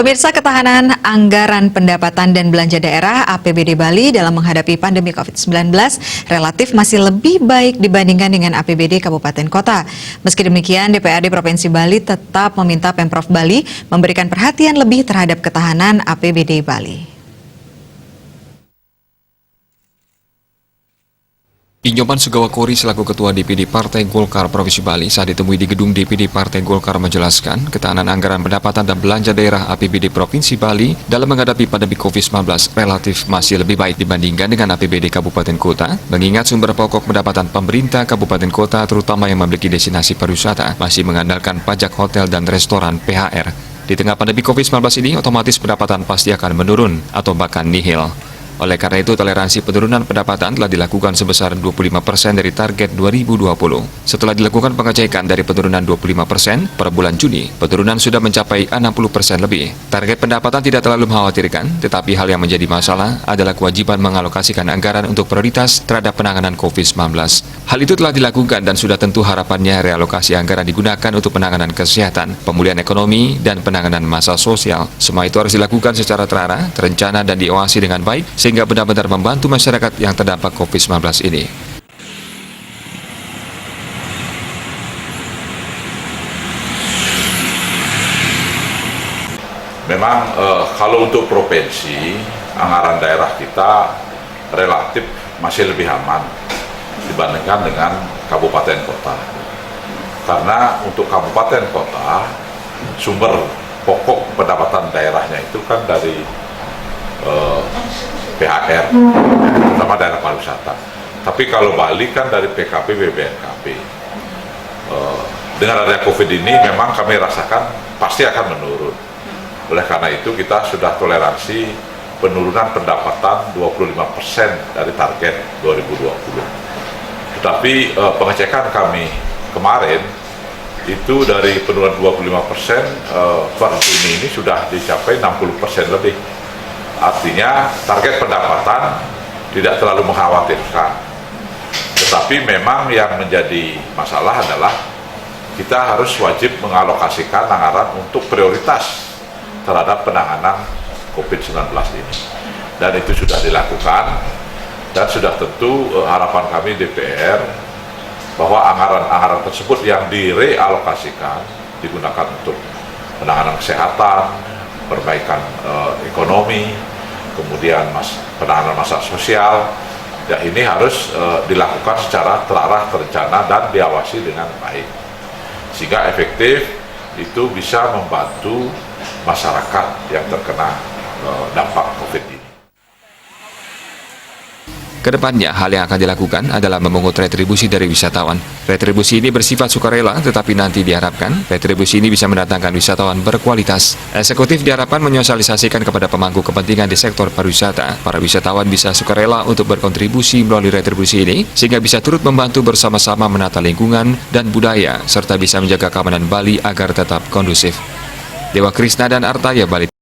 Pemirsa, ketahanan anggaran pendapatan dan belanja daerah APBD Bali dalam menghadapi pandemi COVID-19 relatif masih lebih baik dibandingkan dengan APBD Kabupaten Kota. Meski demikian, DPRD Provinsi Bali tetap meminta Pemprov Bali memberikan perhatian lebih terhadap ketahanan APBD Bali. Inyoman Sugawakori selaku Ketua DPD Partai Golkar Provinsi Bali saat ditemui di gedung DPD Partai Golkar menjelaskan ketahanan anggaran pendapatan dan belanja daerah APBD Provinsi Bali dalam menghadapi pandemi COVID-19 relatif masih lebih baik dibandingkan dengan APBD Kabupaten Kota, mengingat sumber pokok pendapatan pemerintah Kabupaten Kota terutama yang memiliki destinasi pariwisata masih mengandalkan pajak hotel dan restoran PHR. Di tengah pandemi COVID-19 ini, otomatis pendapatan pasti akan menurun atau bahkan nihil. Oleh karena itu, toleransi penurunan pendapatan telah dilakukan sebesar 25% dari target 2020. Setelah dilakukan pengecekan dari penurunan 25% per bulan Juni, penurunan sudah mencapai 60% lebih. Target pendapatan tidak terlalu mengkhawatirkan, tetapi hal yang menjadi masalah adalah kewajiban mengalokasikan anggaran untuk prioritas terhadap penanganan COVID-19. Hal itu telah dilakukan dan sudah tentu harapannya realokasi anggaran digunakan untuk penanganan kesehatan, pemulihan ekonomi, dan penanganan masa sosial. Semua itu harus dilakukan secara terarah, terencana, dan diawasi dengan baik, sehingga benar-benar membantu masyarakat yang terdampak COVID-19 ini. Memang kalau untuk provinsi, anggaran daerah kita relatif masih lebih aman dibandingkan dengan kabupaten kota. Karena untuk kabupaten kota, sumber pokok pendapatan daerahnya itu kan dari PHR, terutama daerah pariwisata. Tapi kalau Bali kan dari PKP, BBNKB. Dengan adanya COVID ini memang kami rasakan pasti akan menurun. Oleh karena itu kita sudah toleransi penurunan pendapatan 25% dari target 2020. Tetapi pengecekan kami kemarin itu dari penurunan 25% per Juni ini sudah dicapai 60% lebih. Artinya target pendapatan tidak terlalu mengkhawatirkan. Tetapi memang yang menjadi masalah adalah kita harus wajib mengalokasikan anggaran untuk prioritas terhadap penanganan COVID-19 ini. Dan itu sudah dilakukan dan sudah tentu harapan kami DPR bahwa anggaran-anggaran tersebut yang direalokasikan digunakan untuk penanganan kesehatan, perbaikan ekonomi, kemudian penanganan masalah sosial, ya ini harus dilakukan secara terarah, terencana, dan diawasi dengan baik. Sehingga efektif itu bisa membantu masyarakat yang terkena dampak COVID ini. Kedepannya, hal yang akan dilakukan adalah memungut retribusi dari wisatawan. Retribusi ini bersifat sukarela, tetapi nanti diharapkan retribusi ini bisa mendatangkan wisatawan berkualitas. Eksekutif diharapkan menyosialisasikan kepada pemangku kepentingan di sektor pariwisata. Para wisatawan bisa sukarela untuk berkontribusi melalui retribusi ini, sehingga bisa turut membantu bersama-sama menata lingkungan dan budaya, serta bisa menjaga keamanan Bali agar tetap kondusif. Dewa Krisna dan Artaya, Bali.